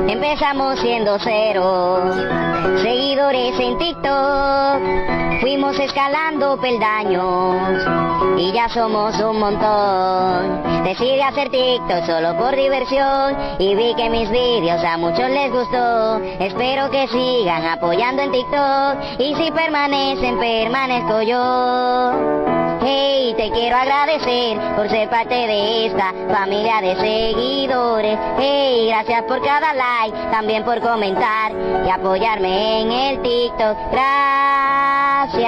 Empezamos siendo 0 seguidores en TikTok, fuimos escalando peldaños y ya somos un montón. Decidí hacer TikTok solo por diversión y vi que mis vídeos a muchos les gustó. Espero que sigan apoyando en TikTok y si permanecen, permanezco yo. Hey, te quiero agradecer por ser parte de esta familia de seguidores. Hey, gracias por cada like, también por comentar y apoyarme en el TikTok. Gracias.